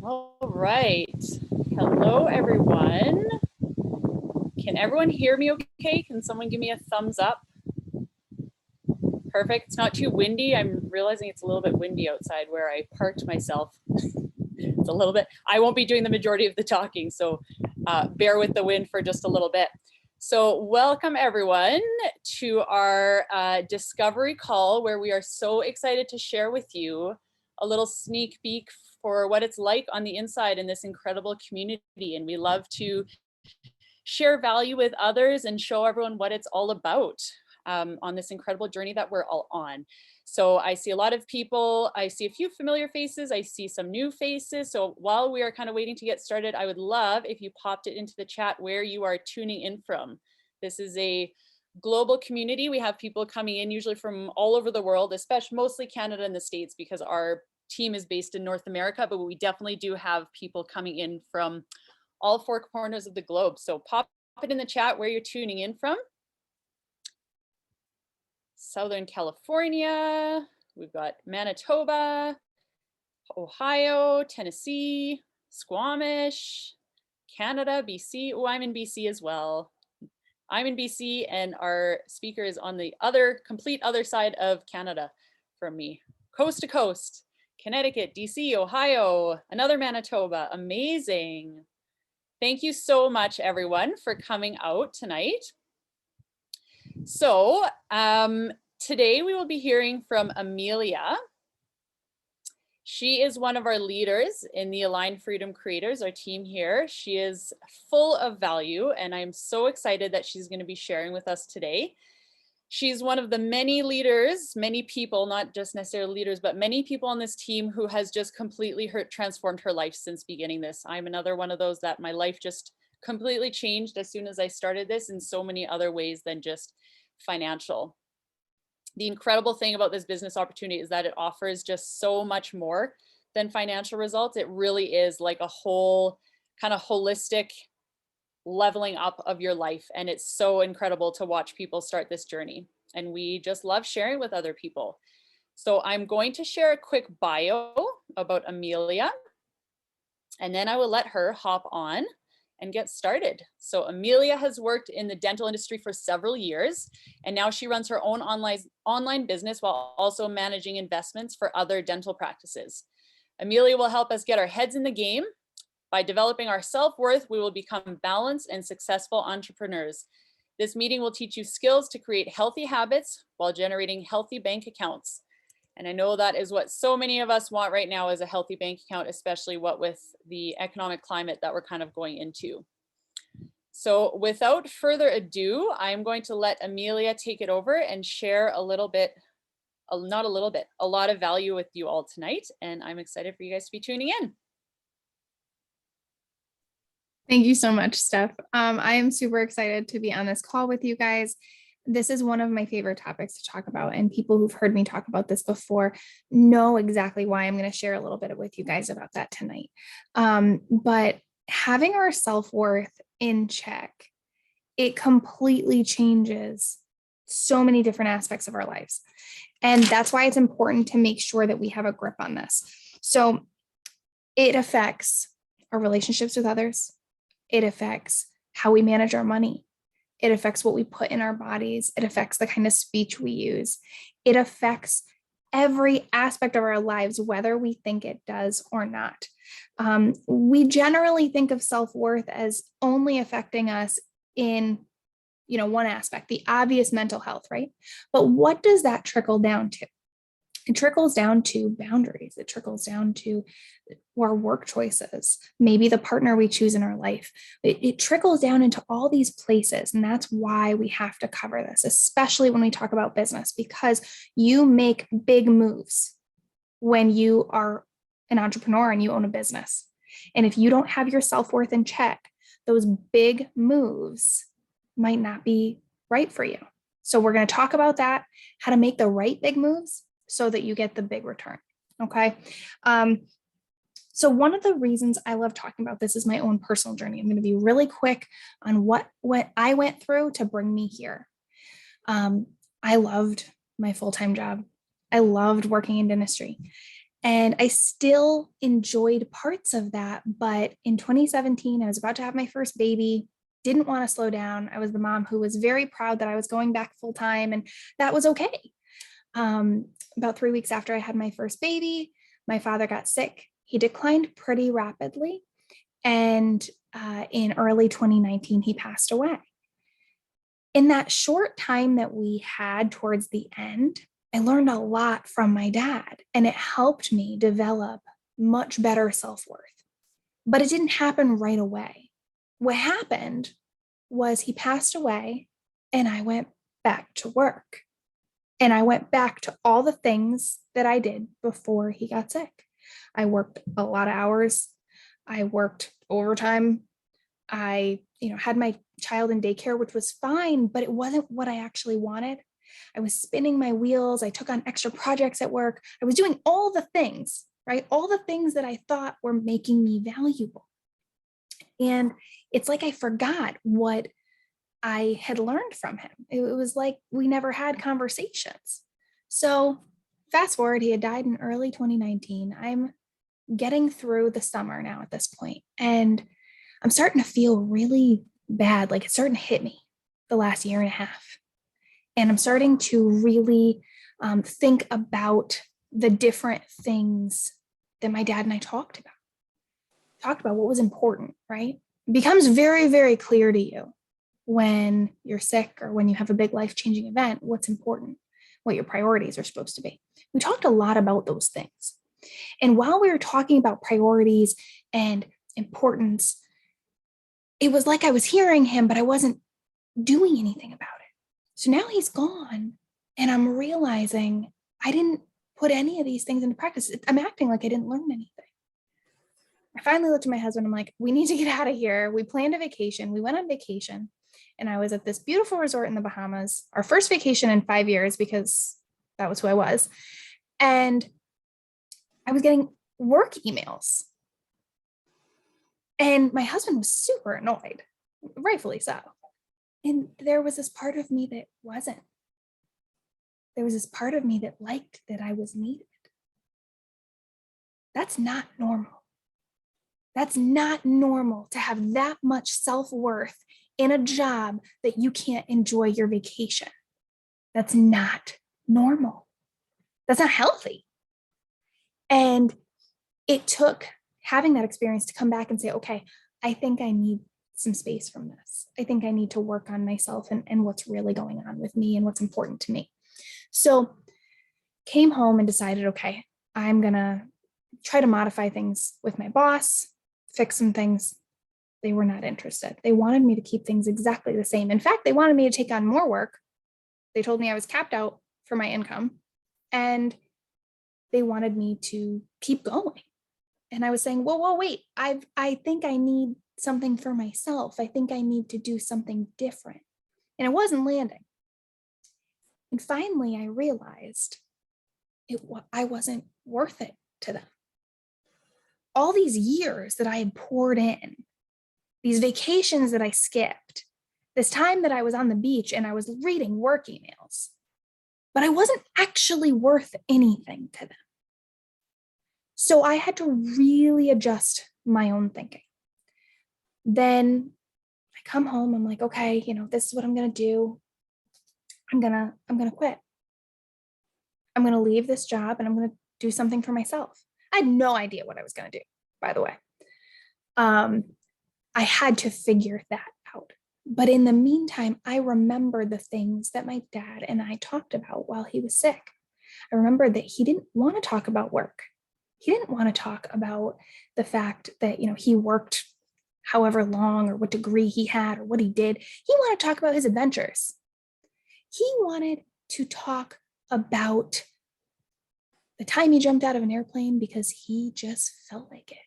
All right. Hello, everyone. Can everyone hear me okay? Can someone give me a thumbs up? Perfect. It's not too windy. I'm realizing it's a little bit windy outside where I parked myself. It's a little bit, I won't be doing the majority of the talking, so bear with the wind for just a little bit. So welcome everyone to our discovery call, where we are so excited to share with you a little sneak peek for what it's like on the inside in this incredible community. And we love to share value with others and show everyone what it's all about on this incredible journey that we're all on. So I see a lot of people, I see a few familiar faces, I see some new faces. So while we are kind of waiting to get started, I would love if you popped it into the chat where you are tuning in from. This is a global community. We have people coming in usually from all over the world, especially mostly Canada and the States, because our team is based in North America, but we definitely do have people coming in from all four corners of the globe. So pop it in the chat where you're tuning in from. Southern California, we've got Manitoba, Ohio, Tennessee, Squamish, Canada, BC. Oh, I'm in BC as well. I'm in BC and our speaker is on the complete other side of Canada from me. Coast to coast, Connecticut, DC, Ohio, another Manitoba. Amazing. Thank you so much, everyone, for coming out tonight. So today we will be hearing from Amelia. She is one of our leaders in the Aligned Freedom Creators, our team here. She is full of value, and I'm so excited that she's going to be sharing with us today. She's one of the many leaders, many people, not just necessarily leaders, but many people on this team who has just completely transformed her life since beginning this. I'm another one of those that my life just completely changed as soon as I started this in so many other ways than just financial. The incredible thing about this business opportunity is that it offers just so much more than financial results. It really is like a whole kind of holistic leveling up of your life. And it's so incredible to watch people start this journey. And we just love sharing with other people. So I'm going to share a quick bio about Amelia, and then I will let her hop on and get started. So Amelia has worked in the dental industry for several years, and now she runs her own online business while also managing investments for other dental practices. Amelia will help us get our heads in the game. By developing our self-worth, we will become balanced and successful entrepreneurs. This meeting will teach you skills to create healthy habits while generating healthy bank accounts. And I know that is what so many of us want right now, is a healthy bank account, especially what with the economic climate that we're kind of going into. So without further ado, I'm going to let Amelia take it over and share a little bit, a lot of value with you all tonight. And I'm excited for you guys to be tuning in. Thank you so much, Steph. I am super excited to be on this call with you guys. This is one of my favorite topics to talk about, and people who've heard me talk about this before know exactly why. I'm going to share a little bit with you guys about that tonight. But having our self-worth in check, it completely changes so many different aspects of our lives. And that's why it's important to make sure that we have a grip on this. So it affects our relationships with others. It affects how we manage our money. It affects what we put in our bodies. It affects the kind of speech we use. It affects every aspect of our lives, whether we think it does or not. We generally think of self-worth as only affecting us in, one aspect, the obvious mental health, right? But what does that trickle down to? It trickles down to boundaries. It trickles down to our work choices, maybe the partner we choose in our life. It trickles down into all these places. And that's why we have to cover this, especially when we talk about business, because you make big moves when you are an entrepreneur and you own a business. And if you don't have your self-worth in check, those big moves might not be right for you. So we're going to talk about that, how to make the right big moves so that you get the big return. Okay. So one of the reasons I love talking about this is my own personal journey. I'm going to be really quick on what I went through to bring me here. I loved my full-time job. I loved working in dentistry. And I still enjoyed parts of that. But in 2017, I was about to have my first baby, didn't want to slow down. I was the mom who was very proud that I was going back full time, and that was okay. About 3 weeks after I had my first baby, my father got sick. He declined pretty rapidly. And in early 2019, he passed away. In that short time that we had towards the end, I learned a lot from my dad, and it helped me develop much better self-worth. But it didn't happen right away. What happened was he passed away, and I went back to work. And I went back to all the things that I did before he got sick. I worked a lot of hours. I worked overtime. I, had my child in daycare, which was fine, but it wasn't what I actually wanted. I was spinning my wheels. I took on extra projects at work. I was doing all the things, right? All the things that I thought were making me valuable. And it's like I forgot what I had learned from him. It was like we never had conversations. So fast forward, he had died in early 2019. I'm getting through the summer now at this point, and I'm starting to feel really bad. Like it's starting to hit me the last year and a half. And I'm starting to really think about the different things that my dad and I talked about what was important, right? It becomes very, very clear to you when you're sick or when you have a big life-changing event, what's important, what your priorities are supposed to be. We talked a lot about those things. And while we were talking about priorities and importance, it was like I was hearing him, but I wasn't doing anything about it. So now he's gone, and I'm realizing I didn't put any of these things into practice. I'm acting like I didn't learn anything. I finally looked at my husband. I'm like, we need to get out of here. We planned a vacation. We went on vacation, and I was at this beautiful resort in the Bahamas, our first vacation in 5 years, because that was who I was. And I was getting work emails. And my husband was super annoyed, rightfully so. And there was this part of me that wasn't. There was this part of me that liked that I was needed. That's not normal. That's not normal to have that much self-worth in a job that you can't enjoy your vacation. That's not normal. That's not healthy. And it took having that experience to come back and say, okay, I think I need some space from this. I think I need to work on myself and what's really going on with me and what's important to me. So came home and decided, okay, I'm going to try to modify things with my boss, fix some things. They were not interested. They wanted me to keep things exactly the same. In fact, they wanted me to take on more work. They told me I was capped out for my income, and they wanted me to keep going. And I was saying, whoa, wait, I think I need something for myself. I think I need to do something different. And it wasn't landing. And finally, I realized I wasn't worth it to them. All these years that I had poured in, these vacations that I skipped, this time that I was on the beach and I was reading work emails, but I wasn't actually worth anything to them. So I had to really adjust my own thinking. Then I come home, I'm like, okay, this is what I'm going to do. I'm going to quit. I'm going to leave this job and I'm going to do something for myself. I had no idea what I was going to do, by the way. I had to figure that out. But in the meantime, I remember the things that my dad and I talked about while he was sick. I remember that he didn't want to talk about work. He didn't want to talk about the fact that, he worked however long or what degree he had or what he did. He wanted to talk about his adventures. He wanted to talk about the time he jumped out of an airplane because he just felt like it.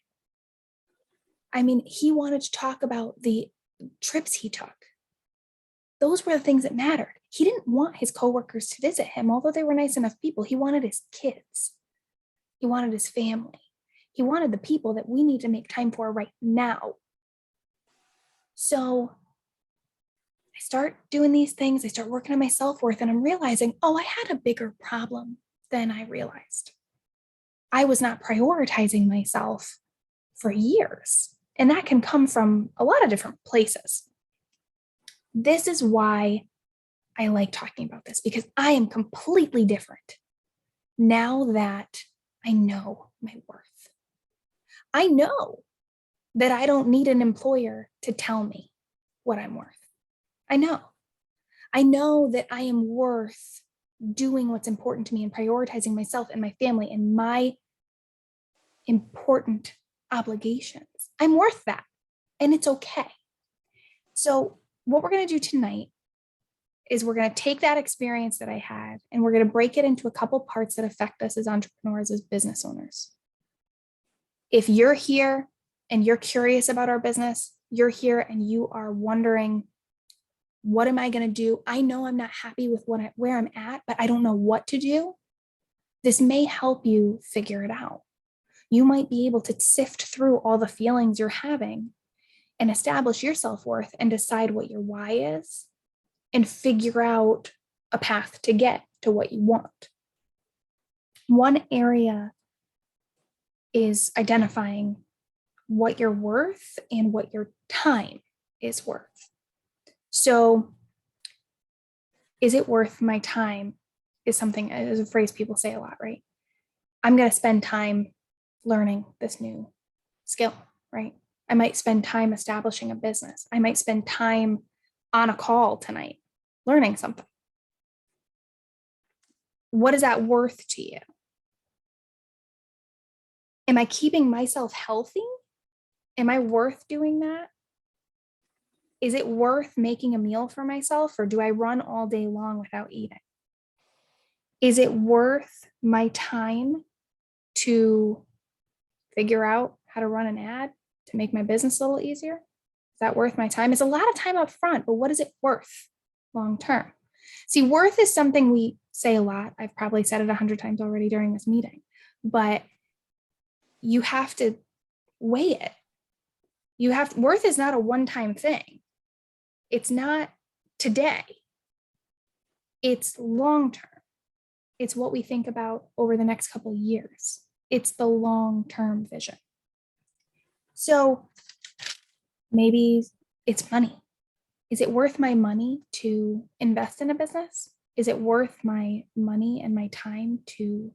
I mean, he wanted to talk about the trips he took. Those were the things that mattered. He didn't want his coworkers to visit him, although they were nice enough people. He wanted his kids. He wanted his family. He wanted the people that we need to make time for right now. So I start doing these things. I start working on my self-worth, and I'm realizing, I had a bigger problem than I realized. I was not prioritizing myself for years. And that can come from a lot of different places. This is why I like talking about this, because I am completely different now that I know my worth. I know that I don't need an employer to tell me what I'm worth. I know. I know that I am worth doing what's important to me and prioritizing myself and my family and my important obligations. I'm worth that, and it's okay. So, what we're going to do tonight is we're going to take that experience that I had and we're going to break it into a couple parts that affect us as entrepreneurs, as business owners. If you're here and you're curious about our business, you're here and you are wondering, what am I going to do? I know I'm not happy with where I'm at, but I don't know what to do. This may help you figure it out. You might be able to sift through all the feelings you're having and establish your self-worth and decide what your why is and figure out a path to get to what you want. One area is identifying what you're worth and what your time is worth. So, is it worth my time? Is a phrase people say a lot, right? I'm going to spend time learning this new skill, right? I might spend time establishing a business. I might spend time on a call tonight learning something. What is that worth to you? Am I keeping myself healthy? Am I worth doing that? Is it worth making a meal for myself, or do I run all day long without eating? Is it worth my time to figure out how to run an ad to make my business a little easier? Is that worth my time? It's a lot of time up front, but what is it worth long term? See, worth is something we say a lot. I've probably said it 100 times already during this meeting, but you have to weigh it. Worth is not a one-time thing. It's not today. It's long-term. It's what we think about over the next couple of years. It's the long-term vision. So maybe it's money. Is it worth my money to invest in a business? Is it worth my money and my time to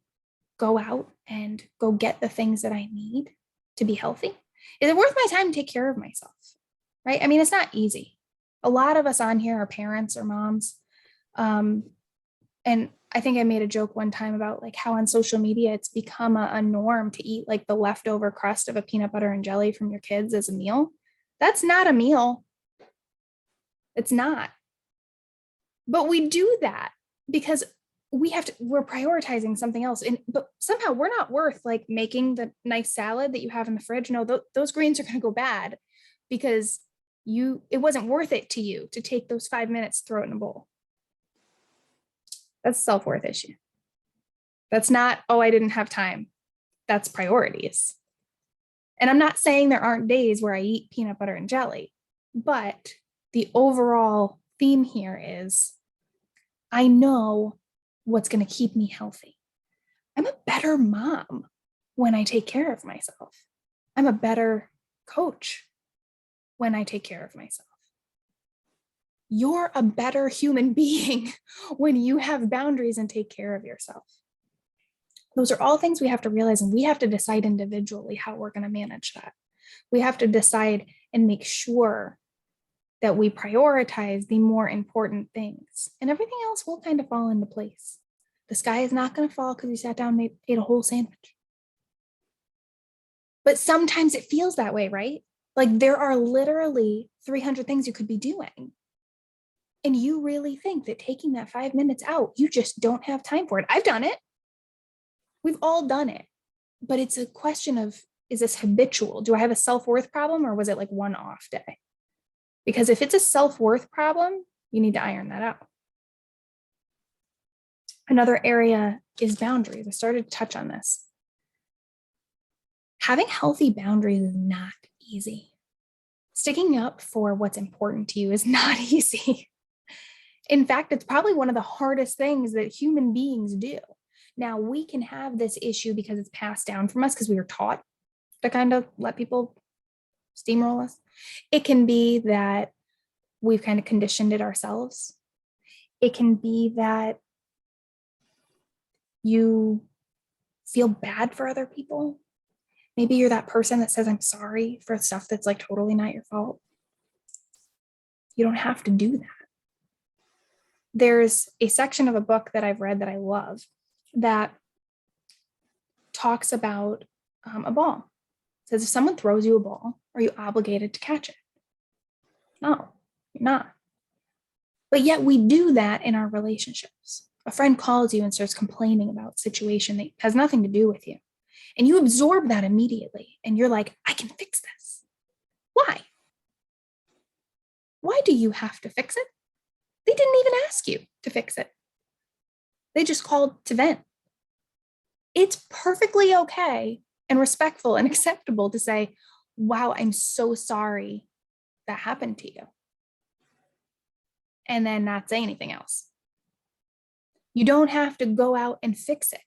go out and go get the things that I need to be healthy? Is it worth my time to take care of myself? Right? I mean, it's not easy. A lot of us on here are parents or moms. And I think I made a joke one time about like how on social media it's become a norm to eat like the leftover crust of a peanut butter and jelly from your kids as a meal. That's not a meal. It's not. But we do that because we're prioritizing something else. But somehow we're not worth like making the nice salad that you have in the fridge. No, those greens are going to go bad because it wasn't worth it to you to take those 5 minutes, throw it in a bowl. That's a self-worth issue. That's not, oh, I didn't have time. That's priorities. And I'm not saying there aren't days where I eat peanut butter and jelly, but the overall theme here is I know what's going to keep me healthy. I'm a better mom when I take care of myself. I'm a better coach when I take care of myself. You're a better human being when you have boundaries and take care of yourself. Those are all things we have to realize, and we have to decide individually how we're going to manage that. We have to decide and make sure that we prioritize the more important things, and everything else will kind of fall into place. The sky is not going to fall because you sat down and ate a whole sandwich. But sometimes it feels that way, right? Like there are literally 300 things you could be doing. And you really think that taking that 5 minutes out, you just don't have time for it. I've done it. We've all done it. But it's a question of, is this habitual? Do I have a self-worth problem, or was it like one off day? Because if it's a self-worth problem, you need to iron that out. Another area is boundaries. I started to touch on this. Having healthy boundaries is not easy. Sticking up for what's important to you is not easy. In fact, it's probably one of the hardest things that human beings do. Now we can have this issue because it's passed down from us because we were taught to kind of let people steamroll us. It can be that we've kind of conditioned it ourselves. It can be that you feel bad for other people. Maybe you're that person that says, I'm sorry for stuff that's like totally not your fault. You don't have to do that. There's a section of a book that I've read that I love that talks about a ball. It says if someone throws you a ball, are you obligated to catch it? No, you're not. But yet we do that in our relationships. A friend calls you and starts complaining about a situation that has nothing to do with you. And you absorb that immediately. And you're like, I can fix this. Why? Why do you have to fix it? They didn't even ask you to fix it. They just called to vent. It's perfectly okay and respectful and acceptable to say, wow, I'm so sorry that happened to you. And then not say anything else. You don't have to go out and fix it.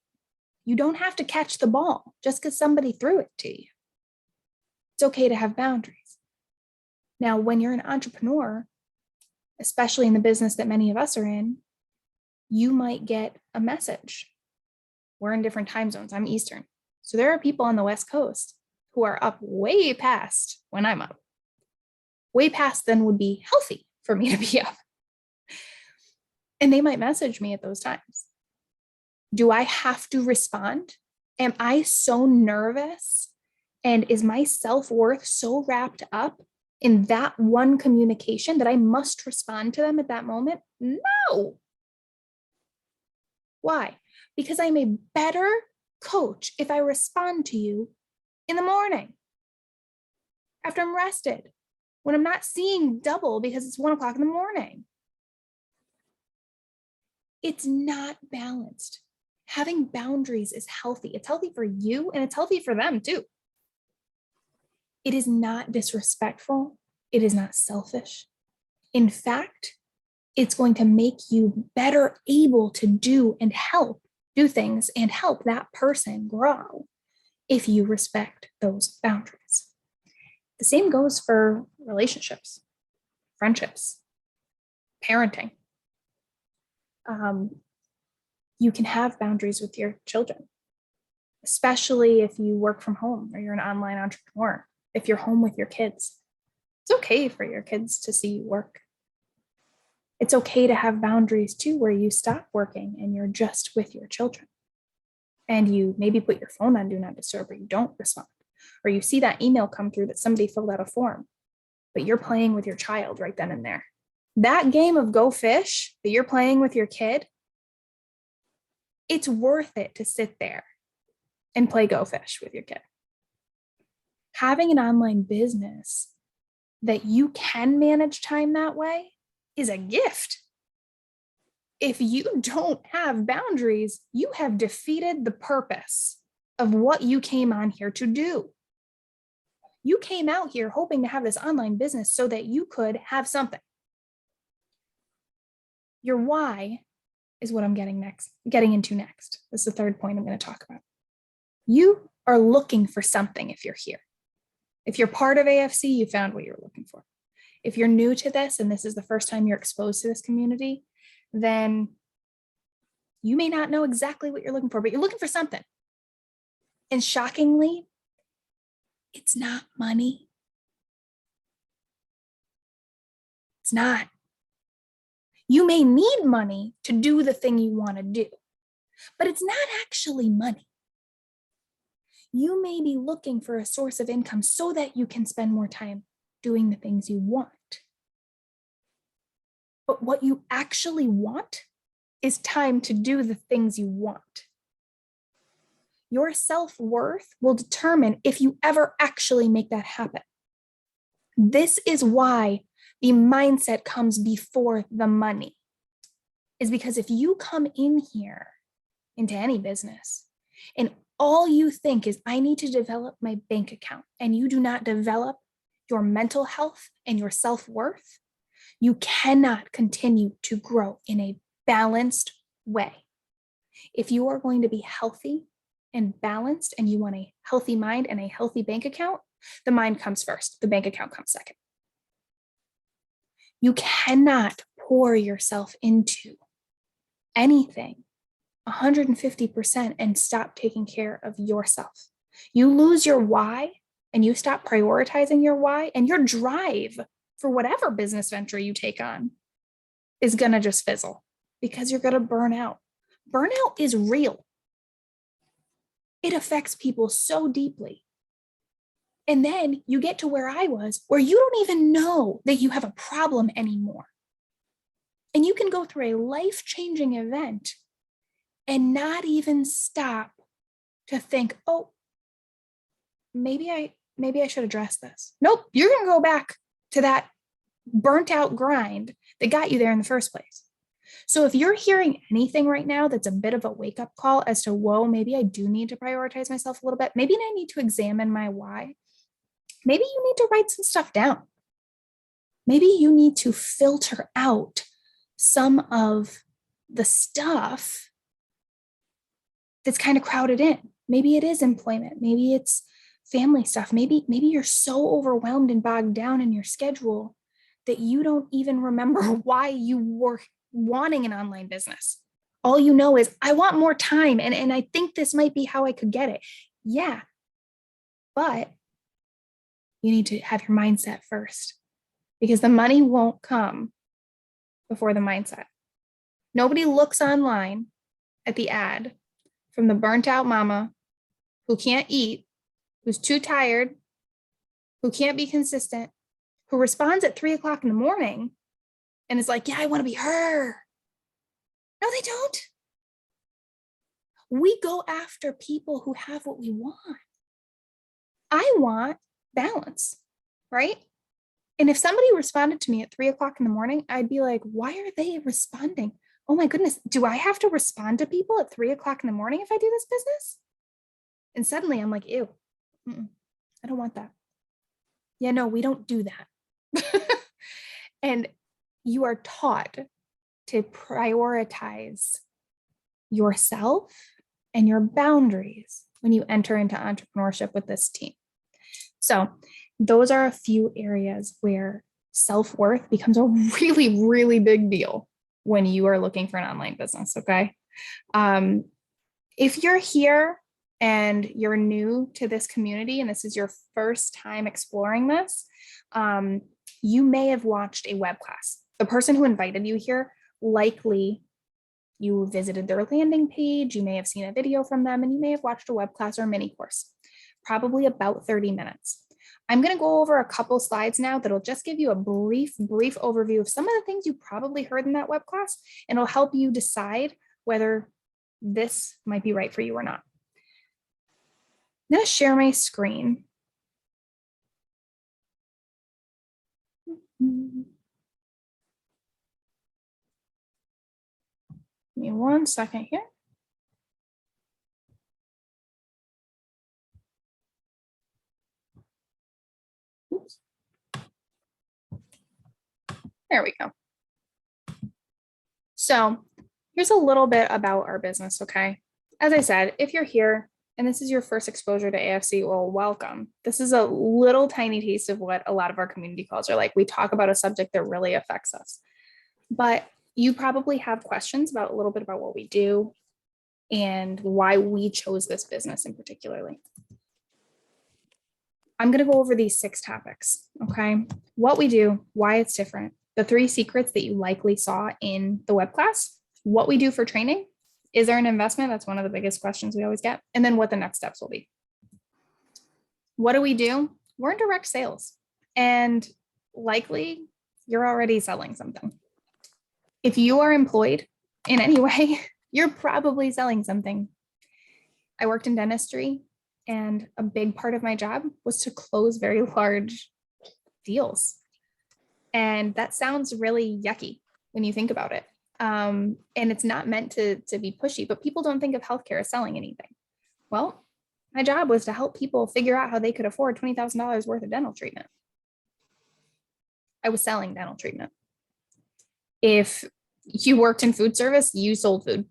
You don't have to catch the ball just because somebody threw it to you. It's okay to have boundaries. Now, when you're an entrepreneur, especially in the business that many of us are in, you might get a message. We're in different time zones. I'm Eastern. So there are people on the West Coast who are up way past when I'm up. Way past than would be healthy for me to be up. And they might message me at those times. Do I have to respond? Am I so nervous? And is my self-worth so wrapped up in that one communication that I must respond to them at that moment? No. Why? Because I'm a better coach if I respond to you in the morning, after I'm rested, when I'm not seeing double because it's 1 o'clock in the morning. It's not balanced. Having boundaries is healthy. It's healthy for you and it's healthy for them too. It is not disrespectful. It is not selfish. In fact, it's going to make you better able to do things and help that person grow if you respect those boundaries. The same goes for relationships, friendships, parenting. You can have boundaries with your children, especially if you work from home or you're an online entrepreneur. If you're home with your kids, it's okay for your kids to see you work. It's okay to have boundaries too, where you stop working and you're just with your children. And you maybe put your phone on do not disturb, or you don't respond. Or you see that email come through that somebody filled out a form, but you're playing with your child right then and there. That game of Go Fish that you're playing with your kid, it's worth it to sit there and play Go Fish with your kid. Having an online business that you can manage time that way is a gift. If you don't have boundaries, you have defeated the purpose of what you came on here to do. You came out here hoping to have this online business so that you could have something. Your why is what I'm getting into next. This is the third point I'm going to talk about. You are looking for something if you're here. If you're part of AFC, you found what you're looking for. If you're new to this and this is the first time you're exposed to this community, then you may not know exactly what you're looking for, but you're looking for something. And shockingly, it's not money. It's not. You may need money to do the thing you want to do, but it's not actually money. You may be looking for a source of income so that you can spend more time doing the things you want. But what you actually want is time to do the things you want. Your self-worth will determine if you ever actually make that happen. This is why the mindset comes before the money, is because if you come in here into any business and all you think is, I need to develop my bank account, and you do not develop your mental health and your self-worth, you cannot continue to grow in a balanced way. If you are going to be healthy and balanced and you want a healthy mind and a healthy bank account, the mind comes first, the bank account comes second. You cannot pour yourself into anything 150% and stop taking care of yourself. You lose your why and you stop prioritizing your why, and your drive for whatever business venture you take on is going to just fizzle because you're going to burn out. Burnout is real. It affects people so deeply. And then you get to where I was, where you don't even know that you have a problem anymore. And you can go through a life-changing event and not even stop to think, oh, maybe I should address this. Nope, you're going to go back to that burnt out grind that got you there in the first place. So if you're hearing anything right now that's a bit of a wake-up call as to, whoa, maybe I do need to prioritize myself a little bit. Maybe I need to examine my why. Maybe you need to write some stuff down. Maybe you need to filter out some of the stuff that's kind of crowded in. Maybe it is employment. Maybe it's family stuff. Maybe you're so overwhelmed and bogged down in your schedule that you don't even remember why you were wanting an online business. All you know is, I want more time, and I think this might be how I could get it. Yeah, but you need to have your mindset first, because the money won't come before the mindset. Nobody looks online at the ad from the burnt out mama who can't eat, who's too tired, who can't be consistent, who responds at 3 o'clock in the morning and is like, yeah, I want to be her. No, they don't. We go after people who have what we want. I want balance, right? And if somebody responded to me at 3 o'clock in the morning, I'd be like, why are they responding? Oh my goodness, do I have to respond to people at 3 o'clock in the morning if I do this business? And suddenly I'm like, ew, I don't want that. Yeah, no, we don't do that. And you are taught to prioritize yourself and your boundaries when you enter into entrepreneurship with this team. So those are a few areas where self-worth becomes a really, really big deal when you are looking for an online business, okay? If you're here and you're new to this community and this is your first time exploring this, you may have watched a web class. The person who invited you here, likely you visited their landing page, you may have seen a video from them, and you may have watched a web class or a mini course, probably about 30 minutes. I'm going to go over a couple slides now that'll just give you a brief overview of some of the things you probably heard in that web class, and it'll help you decide whether this might be right for you or not. I'm going to share my screen. Give me 1 second here. Oops. There we go. So here's a little bit about our business, okay? As I said, if you're here and this is your first exposure to AFC, well, welcome. This is a little tiny taste of what a lot of our community calls are like. We talk about a subject that really affects us. But you probably have questions about a little bit about what we do and why we chose this business in particularly. I'm going to go over these 6 topics, okay? What we do, why it's different, the 3 secrets that you likely saw in the web class, what we do for training, is there an investment? That's one of the biggest questions we always get, and then what the next steps will be. What do we do? We're in direct sales, and likely you're already selling something. If you are employed in any way, you're probably selling something. I worked in dentistry, and a big part of my job was to close very large deals. And that sounds really yucky when you think about it. And it's not meant to be pushy, but people don't think of healthcare as selling anything. Well, my job was to help people figure out how they could afford $20,000 worth of dental treatment. I was selling dental treatment. If you worked in food service, you sold food.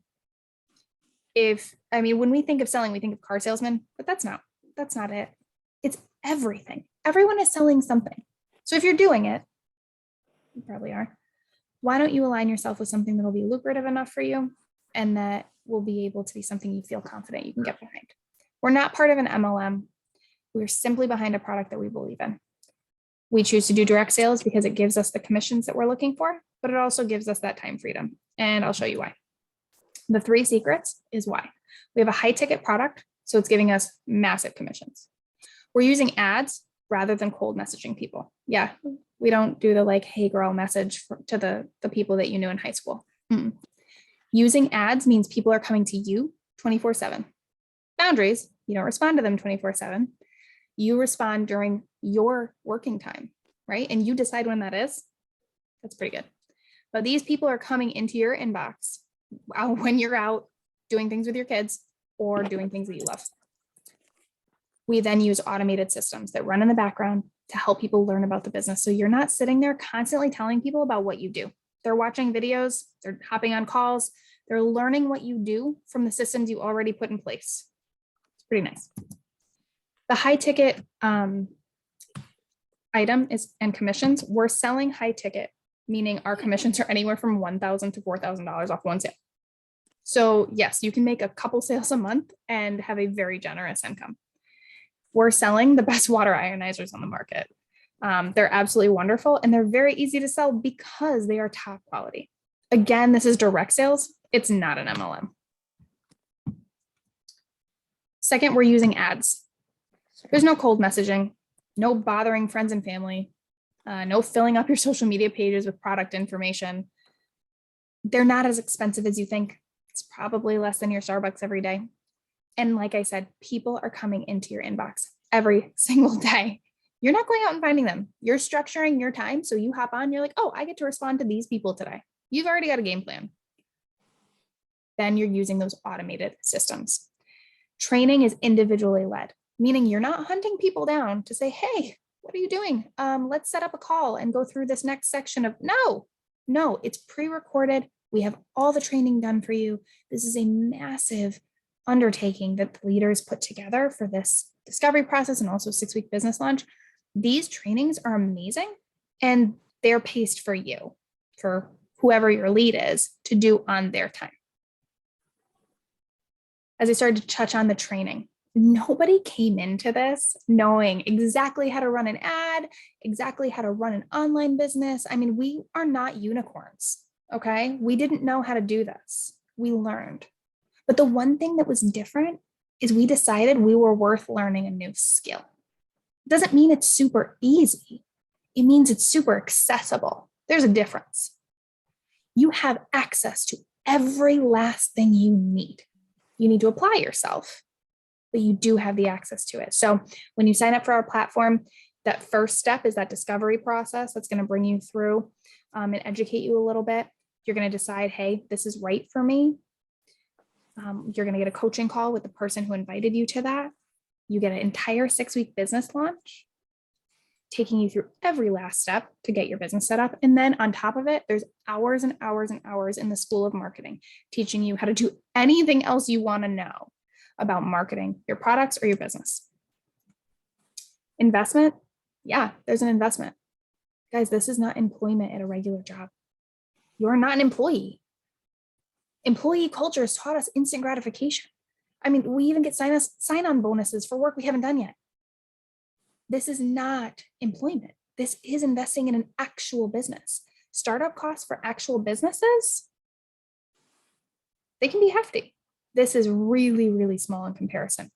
When we think of selling, we think of car salesmen, but that's not it. It's everything. Everyone is selling something. So if you're doing it, you probably are. Why don't you align yourself with something that'll be lucrative enough for you and that will be able to be something you feel confident you can get behind? We're not part of an MLM. We're simply behind a product that we believe in. We choose to do direct sales because it gives us the commissions that we're looking for, but it also gives us that time freedom. And I'll show you why. The 3 secrets is why. We have a high ticket product, so it's giving us massive commissions. We're using ads rather than cold messaging people. Yeah, we don't do the like, hey girl message to the people that you knew in high school. Using ads means people are coming to you 24/7. Boundaries, you don't respond to them 24/7. You respond during your working time, right? And you decide when that is. That's pretty good. But these people are coming into your inbox when you're out doing things with your kids or doing things that you love. We then use automated systems that run in the background to help people learn about the business. So you're not sitting there constantly telling people about what you do. They're watching videos, they're hopping on calls, they're learning what you do from the systems you already put in place. It's pretty nice. The high ticket item is and commissions. We're selling high ticket, meaning our commissions are anywhere from $1,000 to $4,000 off one sale. So yes, you can make a couple sales a month and have a very generous income. We're selling the best water ionizers on the market. They're absolutely wonderful and they're very easy to sell because they are top quality. Again, this is direct sales. It's not an MLM. Second, we're using ads. There's no cold messaging, no bothering friends and family, no filling up your social media pages with product information. They're not as expensive as you think. It's probably less than your Starbucks every day. And like I said, people are coming into your inbox every single day. You're not going out and finding them. You're structuring your time. So you hop on, you're like, oh, I get to respond to these people today. You've already got a game plan. Then you're using those automated systems. Training is individually led, meaning you're not hunting people down to say, hey, what are you doing? Let's set up a call and go through this next section of no, it's pre-recorded. We have all the training done for you. This is a massive undertaking that the leaders put together for this discovery process and also 6-week business launch. These trainings are amazing and they're paced for you, for whoever your lead is, to do on their time. As I started to touch on the training, nobody came into this knowing exactly how to run an ad, exactly how to run an online business. I mean, we are not unicorns, okay? We didn't know how to do this. We learned. But the one thing that was different is we decided we were worth learning a new skill. It doesn't mean it's super easy. It means it's super accessible. There's a difference. You have access to every last thing you need. You need to apply yourself, but you do have the access to it. So when you sign up for our platform, that first step is that discovery process that's going to bring you through and educate you a little bit. You're going to decide, hey, this is right for me. You're going to get a coaching call with the person who invited you to that. You get an entire 6-week business launch, taking you through every last step to get your business set up. And then on top of it, there's hours and hours and hours in the School of Marketing, teaching you how to do anything else you want to know about marketing your products or your business. Investment. Yeah, there's an investment. Guys, this is not employment at a regular job. You're not an employee. Employee culture has taught us instant gratification. I mean, we even get sign-on bonuses for work we haven't done yet. This is not employment. This is investing in an actual business. Startup costs for actual businesses, they can be hefty. This is really, really small in comparison.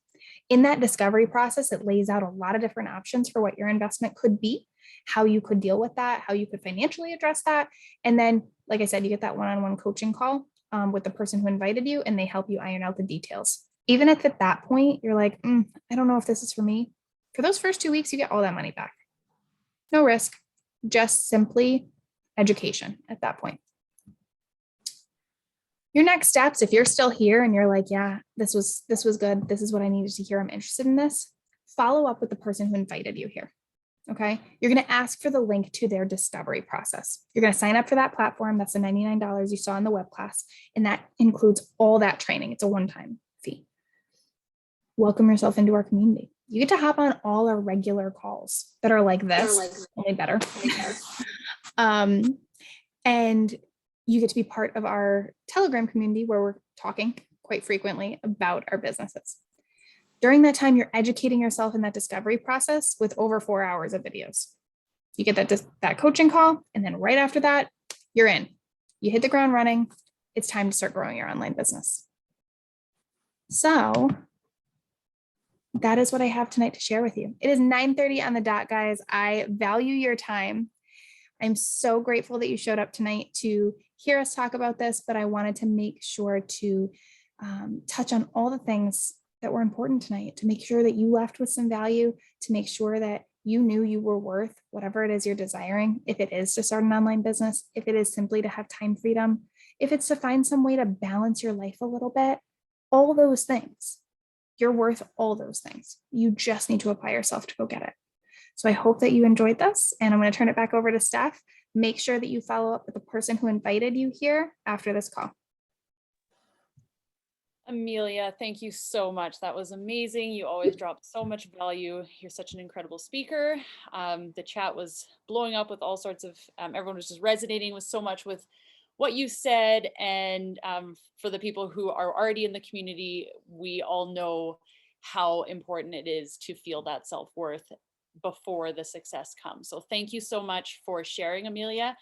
In that discovery process, it lays out a lot of different options for what your investment could be, how you could deal with that, how you could financially address that. And then, like I said, you get that one-on-one coaching call with the person who invited you, and they help you iron out the details. Even if at that point, you're like, I don't know if this is for me. For those first 2 weeks, you get all that money back. No risk, just simply education at that point. Your next steps, if you're still here and you're like, yeah, this was good. This is what I needed to hear. I'm interested in this. Follow up with the person who invited you here. Okay. You're going to ask for the link to their discovery process. You're going to sign up for that platform. That's the $99 you saw in the web class. And that includes all that training. It's a one-time fee. Welcome yourself into our community. You get to hop on all our regular calls that are like this, only better. And you get to be part of our Telegram community where we're talking quite frequently about our businesses. During that time, you're educating yourself in that discovery process with over 4 hours of videos. You get that coaching call, and then right after that, you're in. You hit the ground running. It's time to start growing your online business. So that is what I have tonight to share with you. It is 9:30 on the dot, guys. I value your time. I'm so grateful that you showed up tonight to hear us talk about this, but I wanted to make sure to touch on all the things that were important tonight, to make sure that you left with some value, to make sure that you knew you were worth whatever it is you're desiring. If it is to start an online business, if it is simply to have time freedom, if it's to find some way to balance your life a little bit, all those things, you're worth all those things. You just need to apply yourself to go get it. So I hope that you enjoyed this, and I'm going to turn it back over to Steph. Make sure that you follow up with the person who invited you here after this call. Amelia, thank you so much. That was amazing. You always drop so much value. You're such an incredible speaker. The chat was blowing up with all sorts of, everyone was just resonating with so much with what you said. And for the people who are already in the community, we all know how important it is to feel that self-worth before the success comes. So thank you so much for sharing, Amelia.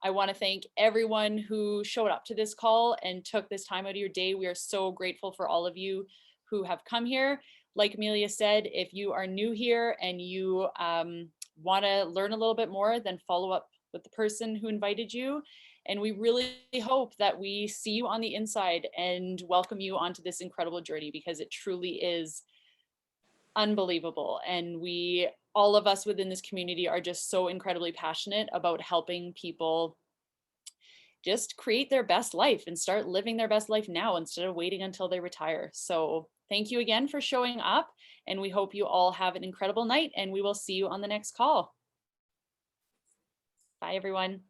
I want to thank everyone who showed up to this call and took this time out of your day. We are so grateful for all of you who have come here. Like Amelia said, if you are new here and you want to learn a little bit more, then follow up with the person who invited you. And we really hope that we see you on the inside and welcome you onto this incredible journey, because it truly is unbelievable. And all of us within this community are just so incredibly passionate about helping people just create their best life and start living their best life now instead of waiting until they retire. So thank you again for showing up, and we hope you all have an incredible night, and we will see you on the next call. Bye, everyone.